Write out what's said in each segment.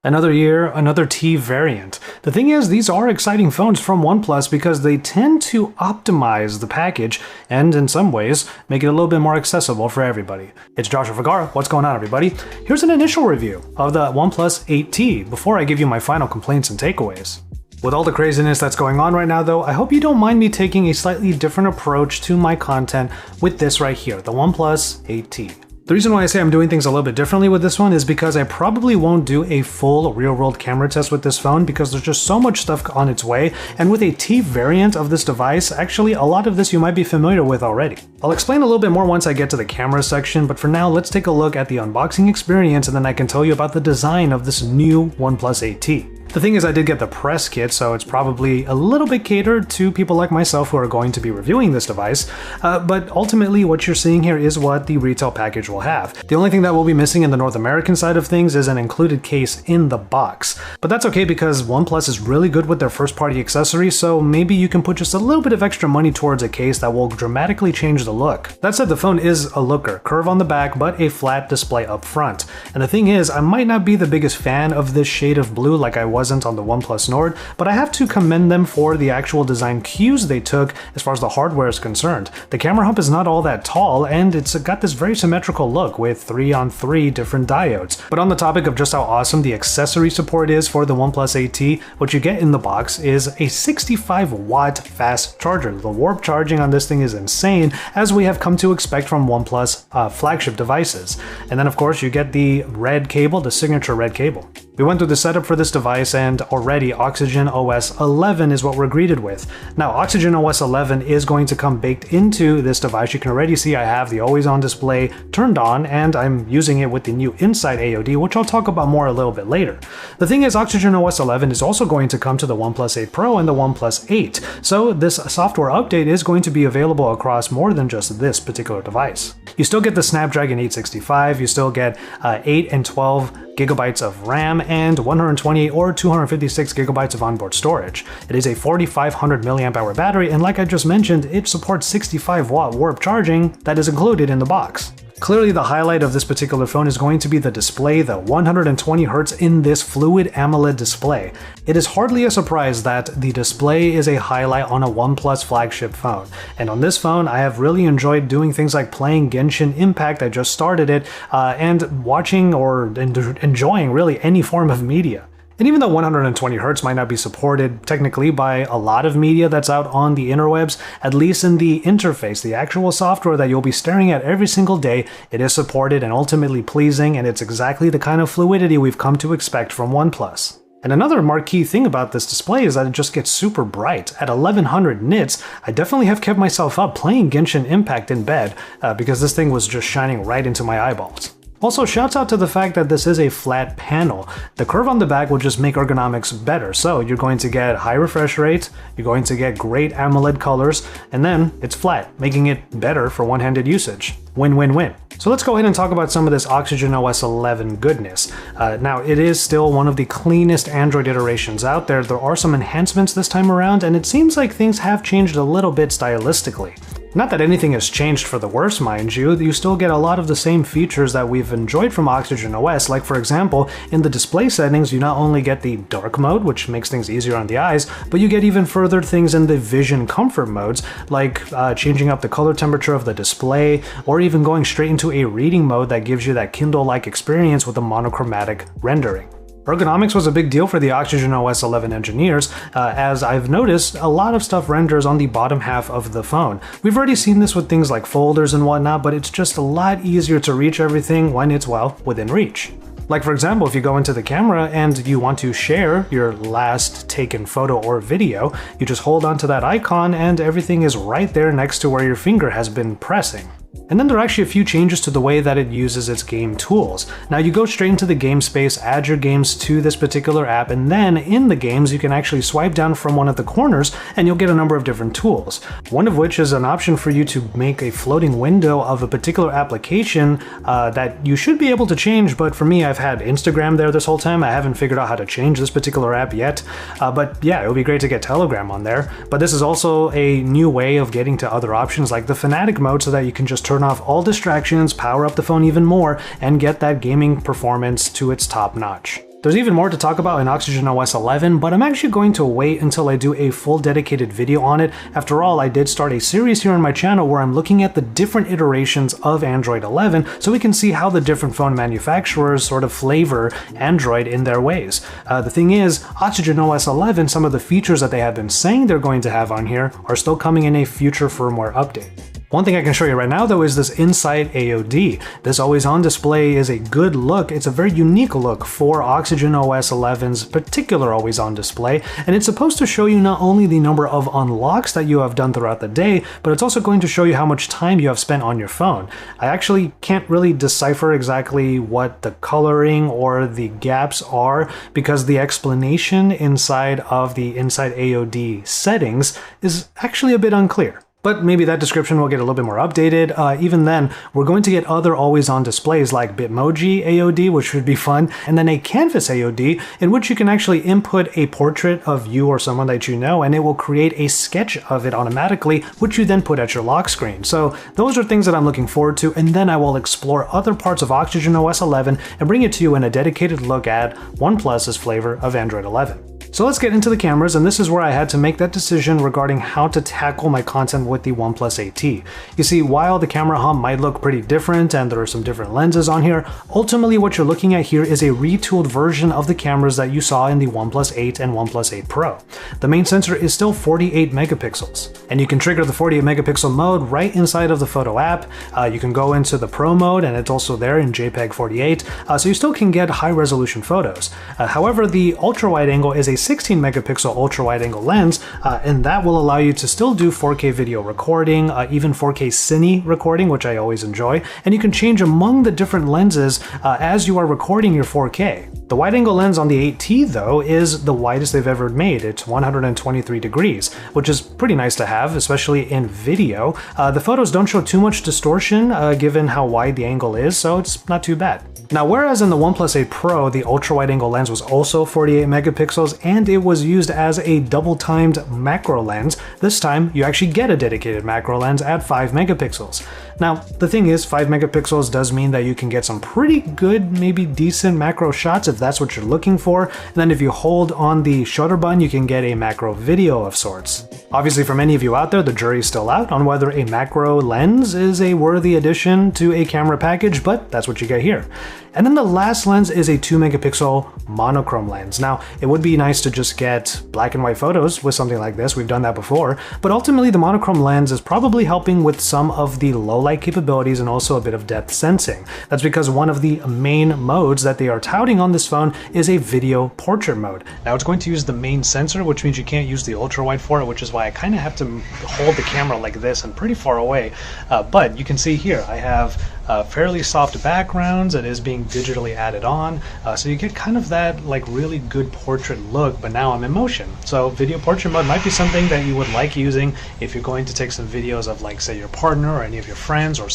Another year, another T variant. The thing is, these are exciting phones from OnePlus because they tend to optimize the package and, in some ways, make it a little bit more accessible for everybody. It's Joshua Vergara. What's going on, everybody? Here's an initial review of the OnePlus 8T before I give you my final complaints and takeaways. With all the craziness that's going on right now though, I hope you don't mind me taking a slightly different approach to my content with this right here, the OnePlus 8T. The reason why I say I'm doing things a little bit differently with this one is because I probably won't do a full real-world camera test with this phone because there's just so much stuff on its way, and with a T variant of this device, actually a lot of this you might be familiar with already. I'll explain a little bit more once I get to the camera section, but for now let's take a look at the unboxing experience and then I can tell you about the design of this new OnePlus 8T. The thing is, I did get the press kit, so it's probably a little bit catered to people like myself who are going to be reviewing this device, but ultimately what you're seeing here is what the retail package will have. The only thing that will be missing in the North American side of things is an included case in the box. But that's okay because OnePlus is really good with their first-party accessories, so maybe you can put just a little bit of extra money towards a case that will dramatically change the look. That said, the phone is a looker, curve on the back, but a flat display up front. And the thing is, I might not be the biggest fan of this shade of blue like I wasn't on the OnePlus Nord, but I have to commend them for the actual design cues they took as far as the hardware is concerned. The camera hump is not all that tall, and it's got this very symmetrical look with 3-on-3 different diodes. But on the topic of just how awesome the accessory support is for the OnePlus 8T, what you get in the box is a 65-watt fast charger. The warp charging on this thing is insane, as we have come to expect from OnePlus flagship devices. And then of course you get the red cable, the signature red cable. We went through the setup for this device and already Oxygen OS 11 is what we're greeted with. Now Oxygen OS 11 is going to come baked into this device. You can already see I have the always on display turned on and I'm using it with the new Inside AOD, which I'll talk about more a little bit later. The thing is, Oxygen OS 11 is also going to come to the OnePlus 8 Pro and the OnePlus 8, so this software update is going to be available across more than just this particular device. You still get the Snapdragon 865, you still get 8 and 12 gigabytes of RAM and 128 or 256 gigabytes of onboard storage. It is a 4500 mAh battery, and like I just mentioned, it supports 65-watt warp charging that is included in the box. Clearly the highlight of this particular phone is going to be the display, the 120Hz in this fluid AMOLED display. It is hardly a surprise that the display is a highlight on a OnePlus flagship phone. And on this phone, I have really enjoyed doing things like playing Genshin Impact, I just started it, and watching or enjoying really any form of media. And even though 120Hz might not be supported technically by a lot of media that's out on the interwebs, at least in the interface, the actual software that you'll be staring at every single day, it is supported and ultimately pleasing, and it's exactly the kind of fluidity we've come to expect from OnePlus. And another marquee thing about this display is that it just gets super bright. At 1100 nits, I definitely have kept myself up playing Genshin Impact in bed because this thing was just shining right into my eyeballs. Also, shouts out to the fact that this is a flat panel. The curve on the back will just make ergonomics better, so you're going to get high refresh rate, you're going to get great AMOLED colors, and then it's flat, making it better for one-handed usage. Win-win-win. So let's go ahead and talk about some of this Oxygen OS 11 goodness. Now, it is still one of the cleanest Android iterations out there. There are some enhancements this time around, and it seems like things have changed a little bit stylistically. Not that anything has changed for the worse, mind you, you still get a lot of the same features that we've enjoyed from Oxygen OS, like for example, in the display settings you not only get the dark mode, which makes things easier on the eyes, but you get even further things in the vision comfort modes, like changing up the color temperature of the display, or even going straight into a reading mode that gives you that Kindle-like experience with a monochromatic rendering. Ergonomics was a big deal for the Oxygen OS 11 engineers, as I've noticed a lot of stuff renders on the bottom half of the phone. We've already seen this with things like folders and whatnot, but it's just a lot easier to reach everything when it's, well, within reach. Like for example, if you go into the camera and you want to share your last taken photo or video, you just hold onto that icon and everything is right there next to where your finger has been pressing. And then there are actually a few changes to the way that it uses its game tools. Now you go straight into the game space, add your games to this particular app, and then in the games you can actually swipe down from one of the corners and you'll get a number of different tools. One of which is an option for you to make a floating window of a particular application that you should be able to change, but for me I've had Instagram there this whole time. I haven't figured out how to change this particular app yet, but yeah, it would be great to get Telegram on there. But this is also a new way of getting to other options like the Fanatic mode so that you can just turn off all distractions, power up the phone even more, and get that gaming performance to its top notch. There's even more to talk about in Oxygen OS 11, but I'm actually going to wait until I do a full dedicated video on it. After all, I did start a series here on my channel where I'm looking at the different iterations of Android 11 so we can see how the different phone manufacturers sort of flavor Android in their ways. The thing is, Oxygen OS 11, some of the features that they have been saying they're going to have on here are still coming in a future firmware update. One thing I can show you right now though is this inside AOD. This always on display is a good look. It's a very unique look for Oxygen OS 11's particular always on display, and it's supposed to show you not only the number of unlocks that you have done throughout the day, but it's also going to show you how much time you have spent on your phone. I actually can't really decipher exactly what the coloring or the gaps are because the explanation inside of the inside AOD settings is actually a bit unclear. But maybe that description will get a little bit more updated. Even then, we're going to get other always-on displays like Bitmoji AOD, which should be fun, and then a Canvas AOD, in which you can actually input a portrait of you or someone that you know, and it will create a sketch of it automatically, which you then put at your lock screen. So those are things that I'm looking forward to, and then I will explore other parts of Oxygen OS 11 and bring it to you in a dedicated look at OnePlus's flavor of Android 11. So let's get into the cameras, and this is where I had to make that decision regarding how to tackle my content with the OnePlus 8T. You see, while the camera hub might look pretty different and there are some different lenses on here, ultimately what you're looking at here is a retooled version of the cameras that you saw in the OnePlus 8 and OnePlus 8 Pro. The main sensor is still 48 megapixels, and you can trigger the 48 megapixel mode right inside of the photo app. You can go into the Pro mode, and it's also there in JPEG 48, so you still can get high resolution photos. However, the ultra wide angle is a 16 megapixel ultra wide angle lens, and that will allow you to still do 4K video recording, even 4K Cine recording, which I always enjoy, and you can change among the different lenses as you are recording your 4K. The wide angle lens on the 8T though is the widest they've ever made. It's 123 degrees, which is pretty nice to have, especially in video. The photos don't show too much distortion given how wide the angle is, so it's not too bad. Now, whereas in the OnePlus 8 Pro, the ultra-wide-angle lens was also 48 megapixels and it was used as a double-timed macro lens, this time you actually get a dedicated macro lens at 5 megapixels. Now, the thing is, 5 megapixels does mean that you can get some pretty good, maybe decent macro shots if that's what you're looking for, and then if you hold on the shutter button, you can get a macro video of sorts. Obviously, for many of you out there, the jury's still out on whether a macro lens is a worthy addition to a camera package, but that's what you get here. And then the last lens is a 2 megapixel monochrome lens. Now, it would be nice to just get black and white photos with something like this, we've done that before, but ultimately the monochrome lens is probably helping with some of the low light capabilities and also a bit of depth sensing. That's because one of the main modes that they are touting on this phone is a video portrait mode. Now it's going to use the main sensor, which means you can't use the ultra wide for it, which is why I kind of have to hold the camera like this and pretty far away. But you can see here, I have fairly soft backgrounds. It is being digitally added on, so you get kind of that like really good portrait look, but now I'm in motion. So video portrait mode might be something that you would like using if you're going to take some videos of, like, say, your partner or any of your friends, or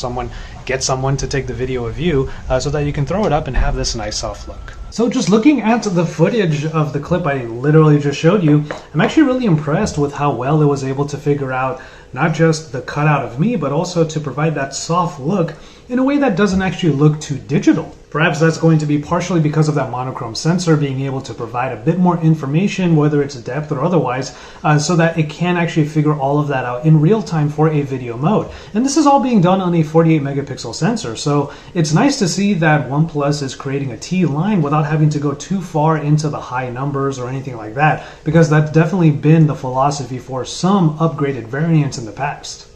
get someone to take the video of you so that you can throw it up and have this nice soft look. So just looking at the footage of the clip I literally just showed you, I'm actually really impressed with how well it was able to figure out not just the cutout of me, but also to provide that soft look in a way that doesn't actually look too digital. Perhaps that's going to be partially because of that monochrome sensor being able to provide a bit more information, whether it's depth or otherwise, so that it can actually figure all of that out in real time for a video mode. And this is all being done on a 48 megapixel sensor, so it's nice to see that OnePlus is creating a T line without having to go too far into the high numbers or anything like that, because that's definitely been the philosophy for some upgraded variants in the past.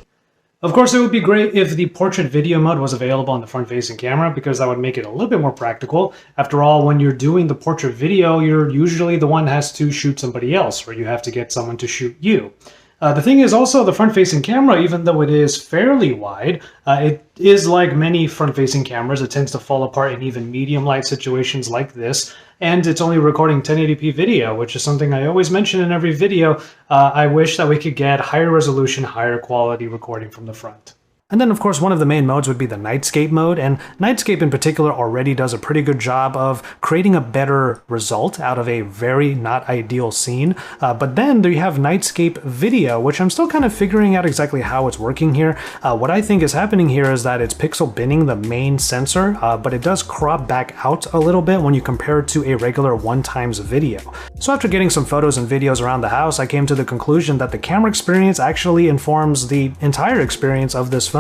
Of course, it would be great if the portrait video mode was available on the front-facing camera, because that would make it a little bit more practical. After all, when you're doing the portrait video, you're usually the one that has to shoot somebody else, or you have to get someone to shoot you. The thing is also the front-facing camera, even though it is fairly wide, it is like many front-facing cameras. It tends to fall apart in even medium light situations like this, and it's only recording 1080p video, which is something I always mention in every video. I wish that we could get higher resolution, higher quality recording from the front. And then of course one of the main modes would be the Nightscape mode, and Nightscape in particular already does a pretty good job of creating a better result out of a very not ideal scene. But then there you have Nightscape Video, which I'm still kind of figuring out exactly how it's working here. What I think is happening here is that it's pixel binning the main sensor, but it does crop back out a little bit when you compare it to a regular 1x video. So after getting some photos and videos around the house, I came to the conclusion that the camera experience actually informs the entire experience of this phone.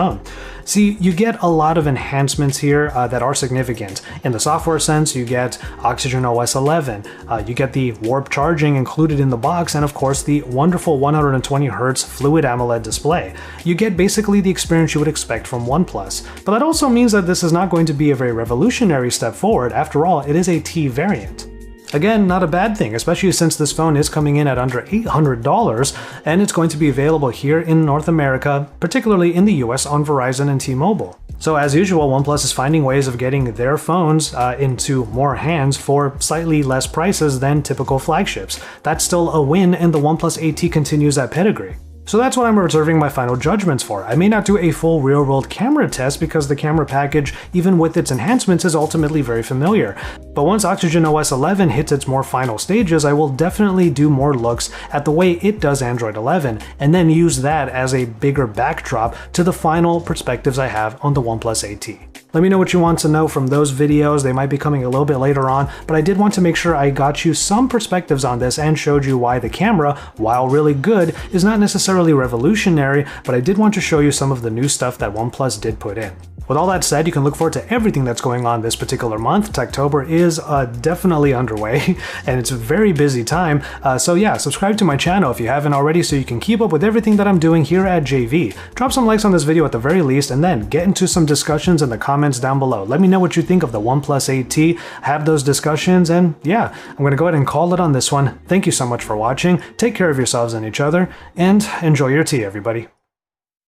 See, you get a lot of enhancements here that are significant. In the software sense, you get Oxygen OS 11, you get the warp charging included in the box, and of course the wonderful 120Hz Fluid AMOLED display. You get basically the experience you would expect from OnePlus. But that also means that this is not going to be a very revolutionary step forward. After all, it is a T variant. Again, not a bad thing, especially since this phone is coming in at under $800, and it's going to be available here in North America, particularly in the US on Verizon and T-Mobile. So as usual, OnePlus is finding ways of getting their phones into more hands for slightly less prices than typical flagships. That's still a win, and the OnePlus 8T continues that pedigree. So that's what I'm reserving my final judgments for. I may not do a full real-world camera test because the camera package, even with its enhancements, is ultimately very familiar. But once Oxygen OS 11 hits its more final stages, I will definitely do more looks at the way it does Android 11, and then use that as a bigger backdrop to the final perspectives I have on the OnePlus 8T. Let me know what you want to know from those videos. They might be coming a little bit later on, but I did want to make sure I got you some perspectives on this and showed you why the camera, while really good, is not necessarily revolutionary, but I did want to show you some of the new stuff that OnePlus did put in. With all that said, you can look forward to everything that's going on this particular month. Techtober is definitely underway, and it's a very busy time. So yeah, subscribe to my channel if you haven't already so you can keep up with everything that I'm doing here at JV. Drop some likes on this video at the very least, and then get into some discussions in the comments down below. Let me know what you think of the OnePlus 8T, have those discussions, and yeah, I'm going to go ahead and call it on this one. Thank you so much for watching, take care of yourselves and each other, and enjoy your tea, everybody.